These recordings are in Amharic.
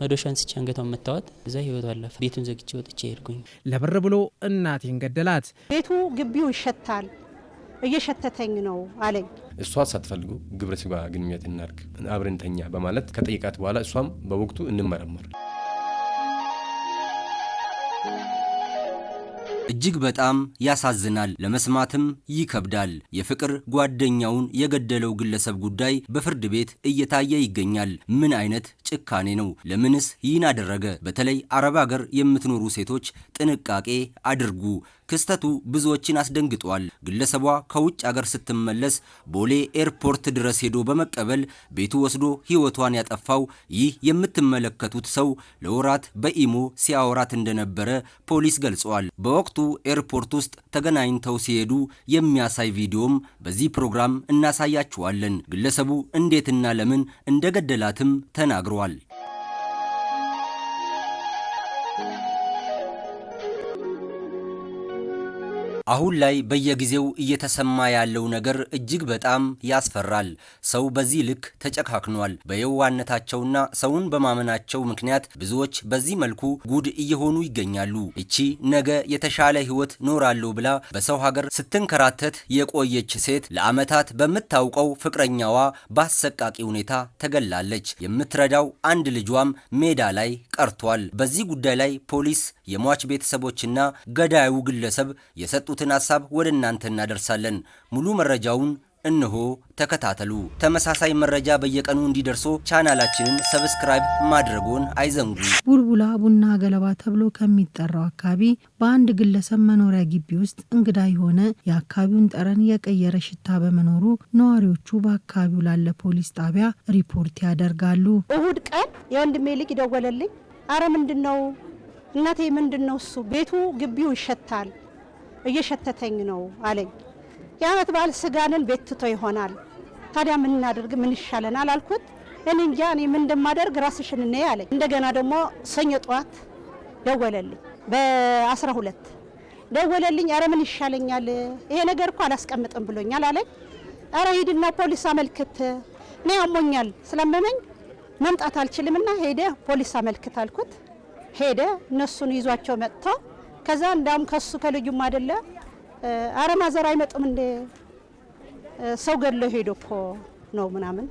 መዶሻን ሲቻ አንገቷን መታወት እዛ ህይወቷ አለፈ። ቤቱን ዘግቼ ወጥቼ ሄድኩኝ። ለብር ብሎ እናቴን ገደላት። ቤቱ ግቢው ይሸታል እየሸተተኝ ነው አለኝ። እሷ ሳትፈልጉ ግብረ ስጋ ግንኙነት እናርግ አብረን ተኛ በማለት ከጠይቃት በኋላ እሷም በወቅቱ እንመረመር እጅግ በጣም ያሳዝናል፣ ለመስማትም ይከብዳል። የፍቅር ጓደኛውን የገደለው ግለሰብ ጉዳይ በፍርድ ቤት እየታየ ይገኛል። ምን አይነት ጭካኔ ነው? ለምንስ ይህን አደረገ? በተለይ አረብ ሀገር የምትኖሩ ሴቶች ጥንቃቄ አድርጉ። ክስተቱ ብዙዎችን አስደንግጧል። ግለሰቧ ከውጭ ሀገር ስትመለስ ቦሌ ኤርፖርት ድረስ ሄዶ በመቀበል ቤቱ ወስዶ ህይወቷን ያጠፋው ይህ የምትመለከቱት ሰው ለወራት በኢሞ ሲያወራት እንደነበረ ፖሊስ ገልጿል። በወቅቱ ኤርፖርት ውስጥ ተገናኝተው ሲሄዱ የሚያሳይ ቪዲዮም በዚህ ፕሮግራም እናሳያችኋለን። ግለሰቡ እንዴትና ለምን እንደገደላትም ተናግሯል። አሁን ላይ በየጊዜው እየተሰማ ያለው ነገር እጅግ በጣም ያስፈራል። ሰው በዚህ ልክ ተጨካክኗል። በየዋነታቸውና ሰውን በማመናቸው ምክንያት ብዙዎች በዚህ መልኩ ጉድ እየሆኑ ይገኛሉ። እቺ ነገ የተሻለ ህይወት ኖራለሁ ብላ በሰው ሀገር ስትንከራተት የቆየች ሴት ለዓመታት በምታውቀው ፍቅረኛዋ በአሰቃቂ ሁኔታ ተገላለች። የምትረዳው አንድ ልጇም ሜዳ ላይ ቀርቷል። በዚህ ጉዳይ ላይ ፖሊስ፣ የሟች ቤተሰቦችና ገዳዩ ግለሰብ የሰጡትን ሐሳብ ወደ እናንተ እናደርሳለን። ሙሉ መረጃውን እነሆ ተከታተሉ። ተመሳሳይ መረጃ በየቀኑ እንዲደርሶ ቻናላችንን ሰብስክራይብ ማድረጎን አይዘንጉ። ቡልቡላ ቡና ገለባ ተብሎ ከሚጠራው አካባቢ በአንድ ግለሰብ መኖሪያ ግቢ ውስጥ እንግዳ የሆነ የአካባቢውን ጠረን የቀየረ ሽታ በመኖሩ ነዋሪዎቹ በአካባቢው ላለ ፖሊስ ጣቢያ ሪፖርት ያደርጋሉ። እሁድ ቀን የወንድሜ ልጅ ደወለልኝ። አረ ምንድነው እናቴ ምንድነው እሱ ቤቱ ግቢው ይሸታል እየሸተተኝ ነው አለኝ። የዓመት በዓል ስጋንን ቤት ትቶ ይሆናል ታዲያ ምን እናደርግ ምን ይሻለናል አልኩት። እኔ እንጃ እኔ ምን እንደማደርግ ራስሽን ነይ አለኝ። እንደገና ደግሞ ሰኞ ጠዋት ደወለልኝ በ12 ደወለልኝ። አረ ምን ይሻለኛል ይሄ ነገር እኮ አላስቀምጥም ብሎኛል አለኝ። አረ ሂድና ፖሊስ አመልክት እኔ አሞኛል ስለመመኝ መምጣት አልችልምና ሄደ ፖሊስ አመልክት አልኩት። ሄደ እነሱን ይዟቸው መጥቶ ከዛ እንዳም ከሱ ከልጁም አይደለ አረ ማዘር አይመጡም እንደ ሰው ገድሎ ሄዶ እኮ ነው ምናምን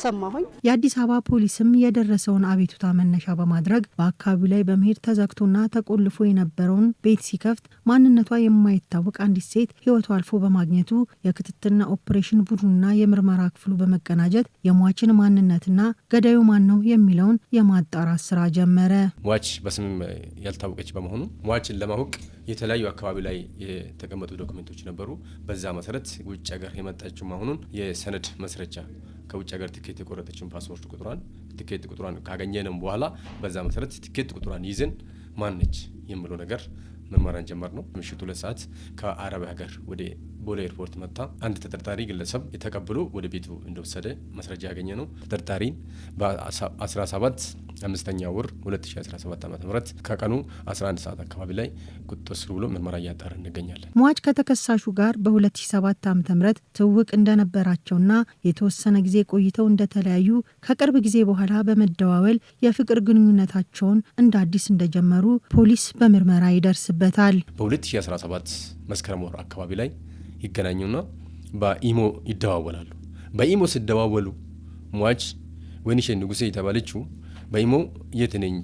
ሰማሁኝ። የአዲስ አበባ ፖሊስም የደረሰውን አቤቱታ መነሻ በማድረግ በአካባቢው ላይ በመሄድ ተዘግቶና ተቆልፎ የነበረውን ቤት ሲከፍት ማንነቷ የማይታወቅ አንዲት ሴት ህይወቷ አልፎ በማግኘቱ የክትትልና ኦፕሬሽን ቡድኑና የምርመራ ክፍሉ በመቀናጀት የሟችን ማንነትና ገዳዩ ማን ነው የሚለውን የማጣራት ስራ ጀመረ። ሟች በስም ያልታወቀች በመሆኑ ሟችን ለማወቅ የተለያዩ አካባቢ ላይ የተቀመጡ ዶክመንቶች ነበሩ። በዛ መሰረት ውጭ ሀገር የመጣችው መሆኑን የሰነድ መስረጃ ከውጭ ሀገር ቲኬት የቆረጠችን ፓስፖርት ቁጥሯን ቲኬት ቁጥሯን ካገኘንም በኋላ በዛ መሰረት ቲኬት ቁጥሯን ይዘን ማነች የሚለው ነገር ምርመራን ጀመር ነው። ምሽቱ 2 ሰዓት ከአረብ ሀገር ወደ ቦሌ ኤርፖርት መጣ። አንድ ተጠርጣሪ ግለሰብ የተቀበሉ ወደ ቤቱ እንደወሰደ መስረጃ ያገኘ ነው። ተጠርጣሪ በ17 5ኛ ወር 2017 ዓ.ም ከቀኑ 11 ሰዓት አካባቢ ላይ ቁጥጥር ስር ውሎ ምርመራ እያጣራ እንገኛለን። ሟች ከተከሳሹ ጋር በ2007 ዓ.ም ትውውቅ እንደነበራቸውና የተወሰነ ጊዜ ቆይተው እንደተለያዩ ከቅርብ ጊዜ በኋላ በመደዋወል የፍቅር ግንኙነታቸውን እንደ አዲስ እንደጀመሩ ፖሊስ በምርመራ ይደርስበታል። በ2017 መስከረም ወር አካባቢ ላይ ይገናኙና በኢሞ ይደዋወላሉ። በኢሞ ሲደዋወሉ ሟች ወይንሸት ንጉሴ የተባለችው በኢሞ የት ነኝ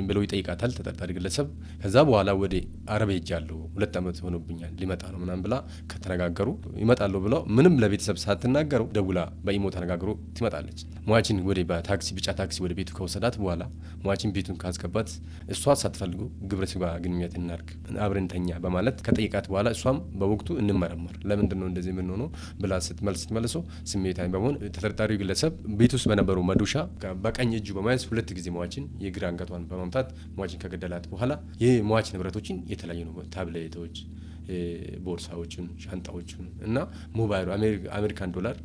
ብለው ይጠይቃታል ተጠርጣሪ ግለሰብ። ከዛ በኋላ ወደ አረብ ሄጃለሁ 2 ዓመት ሆኖብኛል ሊመጣ ነው ምናምን ብላ ከተነጋገሩ ይመጣሉ ብለው ምንም ለቤተሰብ ሳትናገሩ ደውላ በኢሞ ተነጋግሮ ትመጣለች። ሟችን ወደ በታክሲ ብቻ ታክሲ ወደ ቤቱ ከወሰዳት በኋላ ሟችን ቤቱን ካስገባት እሷ ሳትፈልጉ ግብረ ስጋ ግንኙነት እናርግ አብረን ተኛ በማለት ከጠይቃት በኋላ እሷም በወቅቱ እንመረመር ለምንድን ነው እንደዚህ ምን ሆኖ ብላ ስትመልሶ ስሜታዊ በመሆን ተጠርጣሪው ግለሰብ ቤት ውስጥ በነበረው መዶሻ በቀኝ እጁ በመያዝ 2 ጊዜ ሟችን የግራ አንገቷን በማምታት ሟችን ከገደላት በኋላ የሟች ንብረቶችን የተለያዩ ነው ታብሌቶች፣ ቦርሳዎችን፣ ሻንጣዎችን እና ሞባይሉ አሜሪካን ዶላር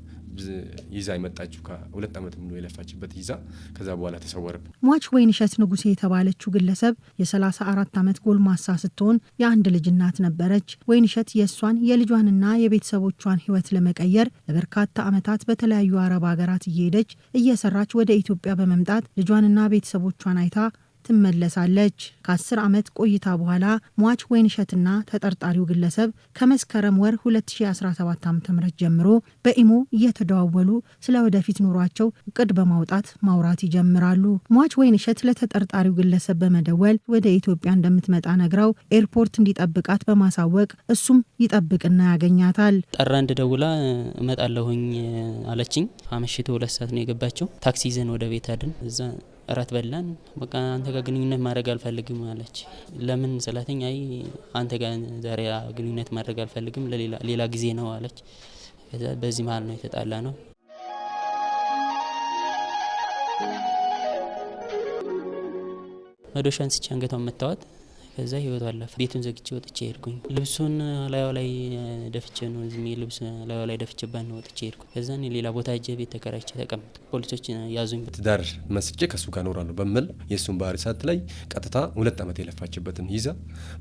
ይዛ የመጣችው ከ2 ዓመት ሙሉ የለፋችበት ይዛ ከዛ በኋላ ተሰወረብን። ሟች ወይንሸት ንጉሴ የተባለችው ግለሰብ የ34 ዓመት ጎልማሳ ስትሆን የአንድ ልጅ እናት ነበረች። ወይንሸት የእሷን የልጇንና የቤተሰቦቿን ሕይወት ለመቀየር ለበርካታ ዓመታት በተለያዩ አረብ ሀገራት እየሄደች እየሰራች ወደ ኢትዮጵያ በመምጣት ልጇንና ቤተሰቦቿን አይታ ትመለሳለች። ከ10 ዓመት ቆይታ በኋላ ሟች ወይንሸትና ተጠርጣሪው ግለሰብ ከመስከረም ወር 2017 ዓ.ም ጀምሮ በኢሞ እየተደዋወሉ ስለ ወደፊት ኑሯቸው እቅድ በማውጣት ማውራት ይጀምራሉ። ሟች ወይንሸት ለተጠርጣሪው ግለሰብ በመደወል ወደ ኢትዮጵያ እንደምትመጣ ነግራው ኤርፖርት እንዲጠብቃት በማሳወቅ እሱም ይጠብቅና ያገኛታል። ጠራ እንደደውላ እመጣለሁኝ አለችኝ። አመሽቶ 2 ሰዓት ነው የገባቸው። ታክሲ ይዘን ወደ ቤት አድን እዛ እራት በላን። በቃ አንተ ጋር ግንኙነት ማድረግ አልፈልግም አለች። ለምን ስላተኝ አይ አንተ ጋር ዛሬ ግንኙነት ማድረግ አልፈልግም ሌላ ጊዜ ነው አለች። በዚህ መሀል ነው የተጣላ ነው። መዶሻን ስቻ አንገቷን መታወት ከዛ ህይወቷ አለፈ። ቤቱን ዘግቼ ወጥቼ ሄድኩኝ። ልብሱን ላዩ ላይ ደፍቼ ነው ዝም ልብስ ላዩ ላይ ደፍቼባት ነው ወጥቼ ሄድኩ። ከዛ እኔ ሌላ ቦታ ሄጄ ቤት ተከራይቼ ተቀመጥኩ። ፖሊሶች ያዙኝ። ትዳር መስጬ ከሱ ጋር እኖራለሁ በሚል የሱን ባህሪ ሳት ላይ ቀጥታ 2 ዓመት የለፋችበትን ይዛ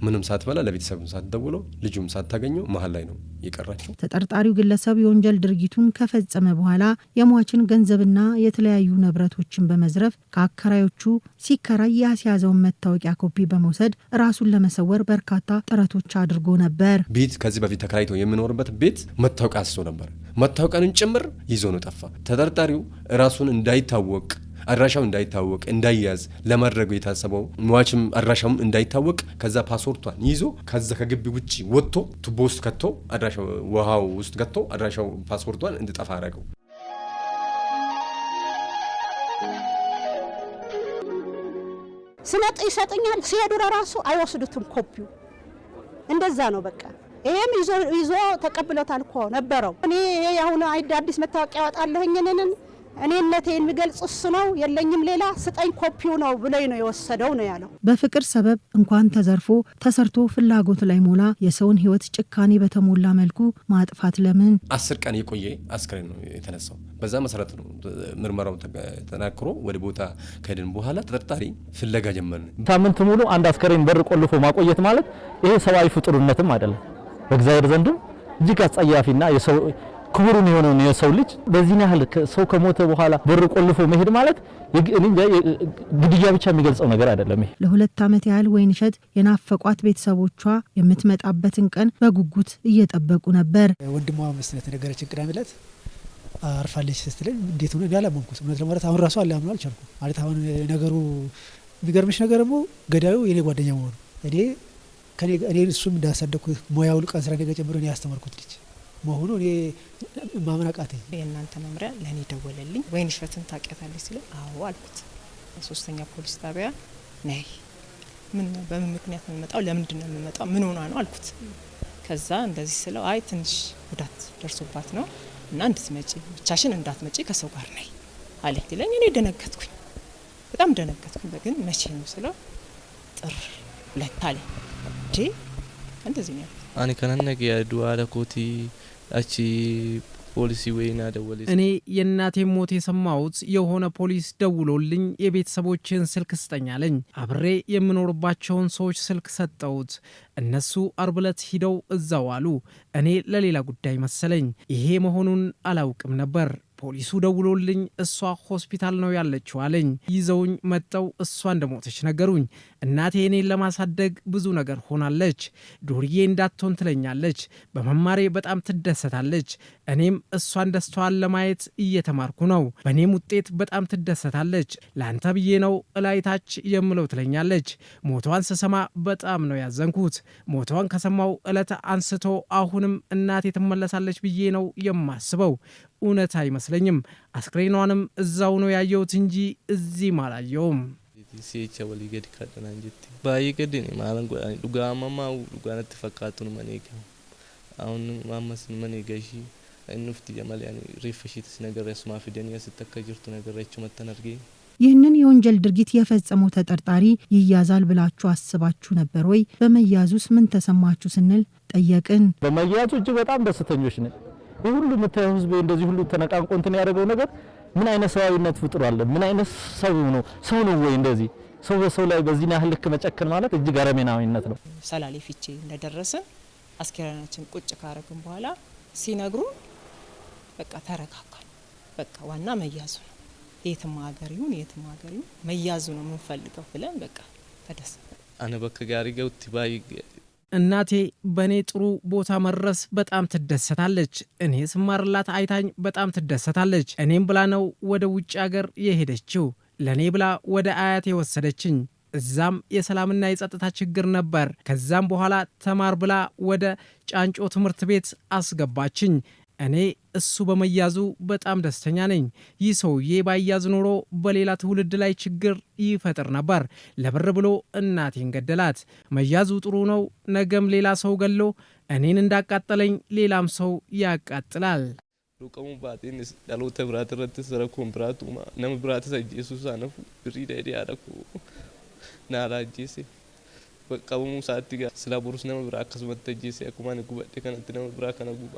ምንም ሳትበላ ለቤተሰብም ሳትደውለው ልጁም ሳታገኘው መሀል ላይ ነው የቀራችው። ተጠርጣሪው ግለሰብ የወንጀል ድርጊቱን ከፈጸመ በኋላ የሟችን ገንዘብና የተለያዩ ንብረቶችን በመዝረፍ ከአከራዮቹ ሲከራይ ያስያዘውን መታወቂያ ኮፒ በመውሰድ ራሱን ለመሰወር በርካታ ጥረቶች አድርጎ ነበር። ቤት ከዚህ በፊት ተከራይቶ የሚኖርበት ቤት መታወቂያ አስሶ ነበር። መታወቂያን ጭምር ይዞ ነው ጠፋ። ተጠርጣሪው ራሱን እንዳይታወቅ አድራሻው እንዳይታወቅ እንዳይያዝ ለማድረግ የታሰበው ሟችም አድራሻውም እንዳይታወቅ ከዛ ፓስፖርቷን ይዞ ከዛ ከግቢ ውጪ ወጥቶ ቱቦ ውስጥ ከቶ አድራሻው ውሃው ውስጥ ከቶ አድራሻው ፓስፖርቷን እንድጠፋ አደረገው። ስመጥ ይሰጥኛል፣ ሲሄዱ ራሱ አይወስዱትም ኮፒው። እንደዛ ነው በቃ። ይሄም ይዞ ተቀብሎታል እኮ ነበረው። እኔ አሁን አዲስ መታወቂያ ያወጣለሁኝ እኔነቴን የሚገልጽ እሱ ነው፣ የለኝም ሌላ ስጠኝ ኮፒው ነው ብለኝ ነው የወሰደው ነው ያለው። በፍቅር ሰበብ እንኳን ተዘርፎ ተሰርቶ ፍላጎት ላይ ሞላ የሰውን ሕይወት ጭካኔ በተሞላ መልኩ ማጥፋት ለምን? 10 ቀን የቆየ አስክሬን ነው የተነሳው። በዛ መሰረት ነው ምርመራው ተጠናክሮ ወደ ቦታ ከሄድን በኋላ ተጠርጣሪ ፍለጋ ጀመርን። ሳምንት ሙሉ አንድ አስክሬን በር ቆልፎ ማቆየት ማለት ይሄ ሰብአዊ ፍጡርነትም አይደለም፣ በእግዚአብሔር ዘንድም እጅግ አጸያፊና የሰው ክቡርን የሆነውን የሰው ልጅ በዚህ ያህል ሰው ከሞተ በኋላ በር ቆልፎ መሄድ ማለት ግድያ ብቻ የሚገልጸው ነገር አይደለም። ይሄ ለ2 ዓመት ያህል ወይንሸት የናፈቋት ቤተሰቦቿ የምትመጣበትን ቀን በጉጉት እየጠበቁ ነበር። ወንድሟ መስነት ነገረችን ቅዳሜ ዕለት አርፋለች ስትለኝ እንዴት ሆነ ያላመንኩት እውነት ለማለት አሁን ራሱ አላምነው አልቻልኩም። ማለት አሁን ነገሩ የሚገርምሽ ነገር ደግሞ ገዳዩ የኔ ጓደኛ መሆኑ እኔ እሱም እንዳሳደኩት ሙያው ቀን ስራ ነገ ጀምሮ እኔ ያስተማርኩት ልጅ መሆኑ እኔ ማመን አቃተኝ። የእናንተ መምሪያ ለኔ ደወለልኝ። ወይንሸትን ታውቂያታለሽ ሲለኝ አዎ አልኩት። 3ኛ ፖሊስ ጣቢያ ነይ፣ በምን ምክንያት ነው የምመጣው? ለምንድን ነው የምመጣው? ምን ሆና ነው አልኩት። ከዛ እንደዚህ ስለው አይ ትንሽ ጉዳት ደርሶባት ነው እና እንድትመጪ ብቻሽን እንዳትመጪ ከሰው ጋር ነይ አለኝ ሲለኝ እኔ ደነገጥኩኝ፣ በጣም ደነገጥኩኝ። ግን መቼ ነው ስለው ጥር 2 አለኝ። እንደዚህ ነው አኔ ከነነገ ያዱአለ ኮቲ አቺ ፖሊሲ ወይና ደወለ። እኔ የእናቴ ሞት የሰማሁት የሆነ ፖሊስ ደውሎልኝ የቤተሰቦችን ስልክ ስጠኛለኝ። አብሬ የምኖርባቸውን ሰዎች ስልክ ሰጠሁት። እነሱ አርብ ዕለት ሂደው እዛው አሉ። እኔ ለሌላ ጉዳይ መሰለኝ። ይሄ መሆኑን አላውቅም ነበር። ፖሊሱ ደውሎልኝ እሷ ሆስፒታል ነው ያለችው አለኝ። ይዘውኝ መጠው እሷ እንደሞተች ነገሩኝ። እናቴ እኔን ለማሳደግ ብዙ ነገር ሆናለች። ዱርዬ እንዳትሆን ትለኛለች። በመማሬ በጣም ትደሰታለች። እኔም እሷን ደስታዋን ለማየት እየተማርኩ ነው። በእኔም ውጤት በጣም ትደሰታለች። ለአንተ ብዬ ነው እላይታች የምለው ትለኛለች። ሞቷን ስሰማ በጣም ነው ያዘንኩት። ሞቷን ከሰማው ዕለት አንስቶ አሁንም እናቴ ትመለሳለች ብዬ ነው የማስበው። እውነት አይመስለኝም። አስክሬኗንም እዛው ነው ያየሁት እንጂ እዚህ አላየውም። ሲቻ ወሊገድ ካደናንጀት ባይገድኒ ማለን ጎዳኒ ዱጋማማው ዱጋነት ፈካቱን ማኔጋ አሁን ማመስን ማኔጋሺ እንፍቲ ጀማል ያኒ ሪፍሽትስ ነገር ያስማ ፊደኒያ ስተከጅርቱ ነገራችሁ መተናርገ ይህንን የወንጀል ድርጊት የፈጸመው ተጠርጣሪ ይያዛል ብላችሁ አስባችሁ ነበር ወይ? በመያዙስ ምን ተሰማችሁ ስንል ጠየቅን። በመያዙ እጅግ በጣም ደስተኞች ነን። ሁሉ የምታየው ህዝብ እንደዚህ ሁሉ ተነቃንቆ እንትን ያደረገው ነገር ምን አይነት ሰዋዊነት ፍጡር አለ? ምን አይነት ሰው ነው? ሰው ነው ወይ እንደዚህ ሰው በሰው ላይ በዚህ ያህል ልክ መጨከን ማለት እጅግ አረመኔያዊነት ነው። ሰላሌ ፊቼ እንደደረስን አስከሬናችን ቁጭ ካረግን በኋላ ሲነግሩ በቃ ተረጋጋን። በቃ ዋና መያዙ ነው፣ የትም ሀገር ይሁን መያዙ ነው የምንፈልገው ብለን በቃ ተደሰተ። አነ በከ ጋሪ ገውት ባይ እናቴ በእኔ ጥሩ ቦታ መድረስ በጣም ትደሰታለች። እኔ ስማርላት አይታኝ በጣም ትደሰታለች። እኔም ብላ ነው ወደ ውጭ ሀገር የሄደችው። ለእኔ ብላ ወደ አያቴ ወሰደችኝ። እዛም የሰላምና የጸጥታ ችግር ነበር። ከዛም በኋላ ተማር ብላ ወደ ጫንጮ ትምህርት ቤት አስገባችኝ። እኔ እሱ በመያዙ በጣም ደስተኛ ነኝ። ይህ ሰውዬ ባያዝ ኖሮ በሌላ ትውልድ ላይ ችግር ይፈጥር ነበር። ለብር ብሎ እናቴን ገደላት። መያዙ ጥሩ ነው። ነገም ሌላ ሰው ገሎ እኔን እንዳቃጠለኝ ሌላም ሰው ያቃጥላል። ሩቀሙ ባቴን ዳሎተ ብራት ረተ ሰረኮን ብራቱማ ነም ብራት ሰጂሱስ አነፉ ብሪዳይዲ አደኩ ናራጂሲ በቀሙ ሳትጋ ስላቡሩስ ነም ብራ ከስመተጂሲ አኩማን ጉበደ ከነተ ነም ብራ ከነጉባ